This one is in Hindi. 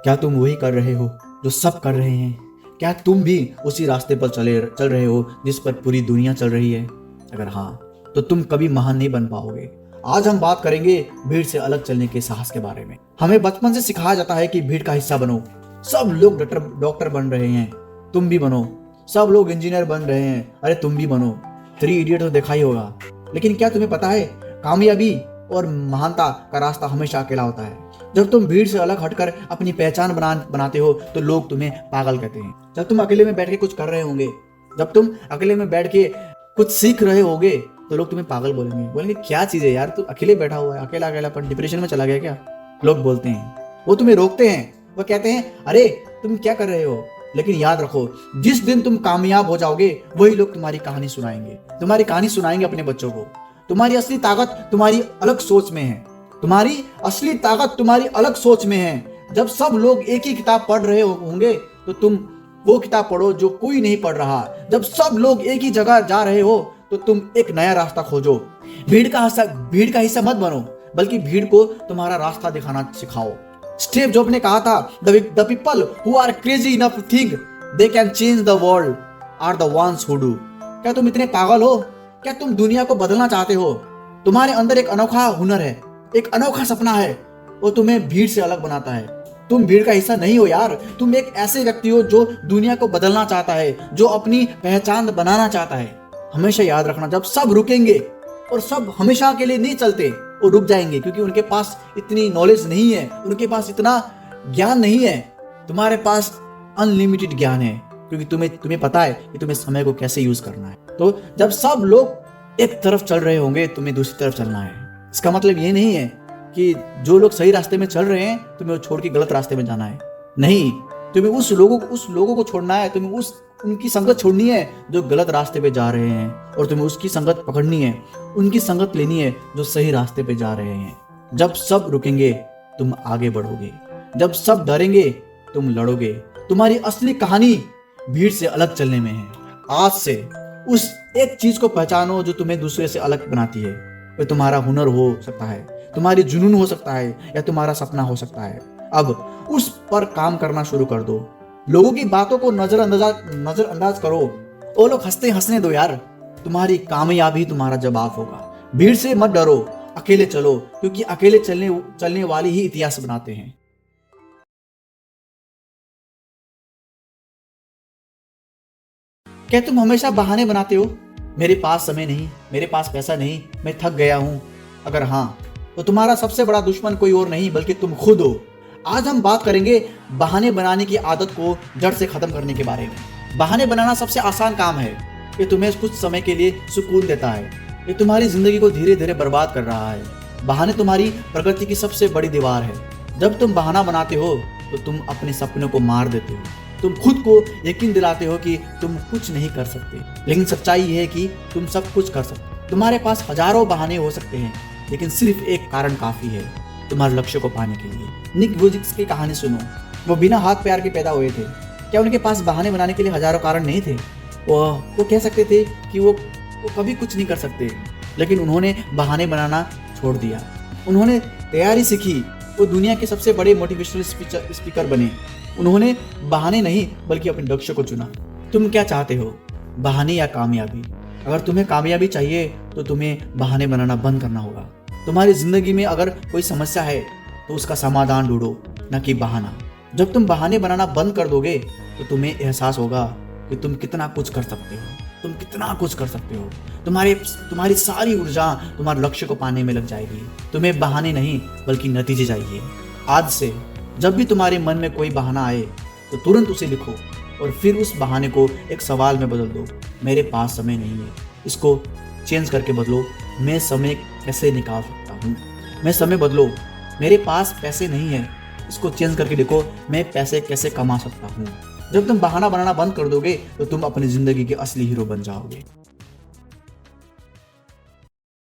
क्या तुम वही कर रहे हो जो सब कर रहे हैं? क्या तुम भी उसी रास्ते पर चल रहे हो जिस पर पूरी दुनिया चल रही है? अगर हाँ, तो तुम कभी महान नहीं बन पाओगे। आज हम बात करेंगे भीड़ से अलग चलने के साहस के बारे में। हमें बचपन से सिखाया जाता है कि भीड़ का हिस्सा बनो। सब लोग डॉक्टर बन रहे हैं, तुम भी बनो। सब लोग इंजीनियर बन रहे हैं, अरे तुम भी बनो। 3 इडियट तो देखा ही होगा। लेकिन क्या तुम्हें पता है, कामयाबी और महानता का रास्ता हमेशा अकेला होता है। जब तुम भीड़ से अलग हटकर अपनी पहचान बनाते हो तो लोग तुम्हें पागल कहते हैं। जब तुम अकेले में बैठ के कुछ कर रहे होंगे, जब तुम अकेले में बैठ के कुछ सीख रहे होगे, तो लोग तुम्हें पागल बोलेंगे क्या चीज है यार, तू अकेले बैठा हुआ है, अकेलापन, डिप्रेशन में चला गया क्या? लोग बोलते हैं, वो तुम्हें रोकते हैं, वो कहते हैं अरे तुम क्या कर रहे हो। लेकिन याद रखो, जिस दिन तुम कामयाब हो जाओगे वही लोग तुम्हारी कहानी सुनाएंगे अपने बच्चों को। तुम्हारी असली ताकत तुम्हारी अलग सोच में है। जब सब लोग एक ही किताब पढ़ रहे होंगे तो तुम वो किताब पढ़ो जो कोई नहीं पढ़ रहा। जब सब लोग एक ही जगह जा रहे हो तो तुम एक नया रास्ता खोजो। भीड़ का हिस्सा मत बनो, बल्कि भीड़ को तुम्हारा रास्ता दिखाना सिखाओ। स्टीव जॉब्स ने कहा था, the people who are crazy enough to think they can change the world are the ones who do. क्या तुम इतने पागल हो? क्या तुम दुनिया को बदलना चाहते हो? तुम्हारे अंदर एक अनोखा हुनर है, एक अनोखा सपना है, वो तुम्हें भीड़ से अलग बनाता है। तुम भीड़ का हिस्सा नहीं हो यार, तुम एक ऐसे व्यक्ति हो जो दुनिया को बदलना चाहता है, जो अपनी पहचान बनाना चाहता है। हमेशा याद रखना, जब सब रुकेंगे, और सब हमेशा के लिए नहीं चलते, वो रुक जाएंगे क्योंकि उनके पास इतनी नॉलेज नहीं है, उनके पास इतना ज्ञान नहीं है। तुम्हारे पास अनलिमिटेड ज्ञान है क्योंकि तुम्हें पता है कि तुम्हें समय को कैसे यूज करना है। तो जब सब लोग एक तरफ चल रहे होंगे, तुम्हें दूसरी तरफ चलना है। इसका मतलब ये नहीं है कि जो लोग सही रास्ते में चल रहे हैं तुम्हें वो छोड़ के गलत रास्ते में जाना है। नहीं, तुम्हें उस लोगों को छोड़ना है, तुम्हें उनकी संगत छोड़नी है जो गलत रास्ते पे जा रहे हैं, और तुम्हें उसकी संगत पकड़नी है, उनकी संगत लेनी है जो सही रास्ते पे जा रहे हैं। जब सब रुकेंगे तुम आगे बढ़ोगे, जब सब डरेंगे तुम लड़ोगे। तुम्हारी असली कहानी भीड़ से अलग चलने में है। आज से उस एक चीज को पहचानो जो तुम्हें दूसरे से अलग बनाती है। वह तुम्हारा हुनर हो सकता है, तुम्हारी जुनून हो सकता है, या तुम्हारा सपना हो सकता है। अब उस पर काम करना शुरू कर दो। लोगों की बातों को नजरअंदाज करो। वो लोग हंसने दो यार, तुम्हारी कामयाबी तुम्हारा जवाब होगा। भीड़ से मत डरो, अकेले चलो, क्योंकि अकेले चलने वाले ही इतिहास बनाते हैं। क्या तुम हमेशा बहाने बनाते हो? मेरे पास समय नहीं, मेरे पास पैसा नहीं, मैं थक गया हूं। अगर हाँ, तो तुम्हारा सबसे बड़ा दुश्मन कोई और नहीं बल्कि तुम खुद हो। आज हम बात करेंगे बहाने बनाने की आदत को जड़ से खत्म करने के बारे में। बहाने बनाना सबसे आसान काम है। ये तुम्हें कुछ समय के लिए सुकून देता है, ये तुम्हारी जिंदगी को धीरे धीरे बर्बाद कर रहा है। बहाने तुम्हारी प्रगति की सबसे बड़ी दीवार है। जब तुम बहाना बनाते हो तो तुम अपने सपनों को मार देते हो। तुम खुद को यकीन दिलाते हो कि तुम कुछ नहीं कर सकते, लेकिन सच्चाई यह है कि तुम सब कुछ कर सकते। तुम्हारे पास हजारों बहाने हो सकते हैं, लेकिन सिर्फ एक कारण काफी है तुम्हारे लक्ष्य को पाने के लिए। निक वुइजिक्स की कहानी सुनो। वो बिना हाथ पैर के पैदा हुए थे। क्या उनके पास बहाने बनाने के लिए हजारों कारण नहीं थे? वो कह सकते थे कि वो कभी कुछ नहीं कर सकते, लेकिन उन्होंने बहाने बनाना छोड़ दिया। उन्होंने तैयारी सीखी, वो दुनिया के सबसे बड़े मोटिवेशनल स्पीकर बने। उन्होंने बहाने नहीं बल्कि अपने लक्ष्य को चुना। तुम क्या चाहते हो, बहाने या कामयाबी? अगर तुम्हें कामयाबी चाहिए तो तुम्हें बहाने बनाना बंद करना होगा। तुम्हारी जिंदगी में अगर कोई समस्या है तो उसका समाधान ढूंढो, न कि बहाना। जब तुम बहाने बनाना बंद कर दोगे तो तुम्हें एहसास होगा कि तुम कितना कुछ कर सकते हो। तुम्हारी सारी ऊर्जा तुम्हारे लक्ष्य को पाने में लग जाएगी। तुम्हें बहाने नहीं बल्कि नतीजे चाहिए। आज से जब भी तुम्हारे मन में कोई बहाना आए तो तुरंत उसे लिखो और फिर उस बहाने को एक सवाल में बदल दो। मेरे पास समय नहीं है, इसको चेंज करके बदलो, मैं समय कैसे निकाल सकता हूँ। मैं समय बदलो, मेरे पास पैसे नहीं है, इसको चेंज करके देखो, मैं पैसे कैसे कमा सकता हूँ। जब तुम बहाना बनाना बंद कर दोगे तो तुम अपनी जिंदगी के असली हीरो बन जाओगे।